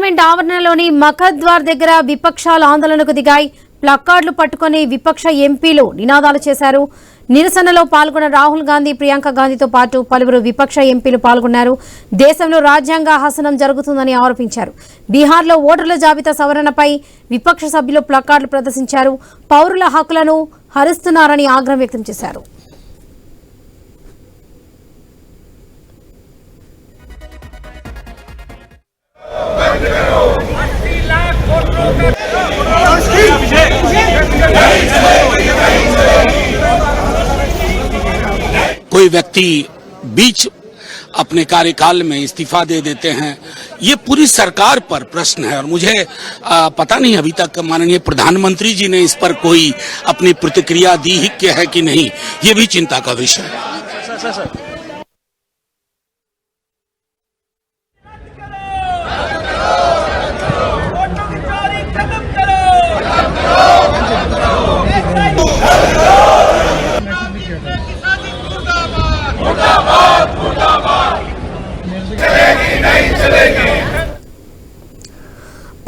Parliament ఆవరణలోని మఖద్వార్ దగ్గర విపక్షాలు ఆందోళనకు దిగాయి. ప్లకార్డులు పట్టుకుని విపక్ష ఎంపీలు నినాదాలు చేశారు. నిరసనలో పాల్గొన్న రాహుల్ గాంధీ, ప్రియాంక గాంధీతో పాటు పలువురు విపక్ష ఎంపీలు పాల్గొన్నారు. దేశంలో రాజ్యాంగ హననం జరుగుతుందని ఆరోపించారు. బీహార్లో ఓటర్ల జాబితా సవరణపై విపక్ష సభ్యులు ప్లకార్డులు ప్రదర్శించారు. పౌరుల హక్కులను హరిస్తున్నారని ఆగ్రహం వ్యక్తం చేశారు. कोई व्यक्ति बीच अपने कार्यकाल में इस्तीफा दे देते हैं, ये पूरी सरकार पर प्रश्न है। और मुझे पता नहीं अभी तक माननीय प्रधानमंत्री जी ने इस पर कोई अपनी प्रतिक्रिया दी है कि नहीं, ये भी चिंता का विषय है।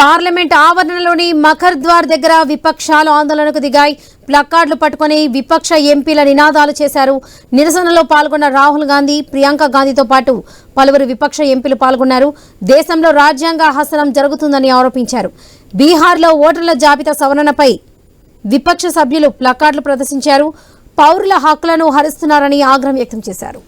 పార్లమెంట్ ఆవరణలోని మఖద్వార్ దగ్గర విపక్షాలు ఆందోళనకు దిగాయి. ప్లకార్డులు పట్టుకుని విపక్ష ఎంపీల నినాదాలు చేశారు. నిరసనలో పాల్గొన్న రాహుల్ గాంధీ, ప్రియాంక గాంధీతో పాటు పలువురు విపక్ష ఎంపీలు పాల్గొన్నారు. దేశంలో రాజ్యాంగ హననం జరుగుతుందని ఆరోపించారు. బీహార్లో ఓటర్ల జాబితా సవరణపై విపక్ష సభ్యులు ప్లకార్డులు ప్రదర్శించారు. పౌరుల హక్కులను హరిస్తున్నారని ఆగ్రహం వ్యక్తం చేశారు.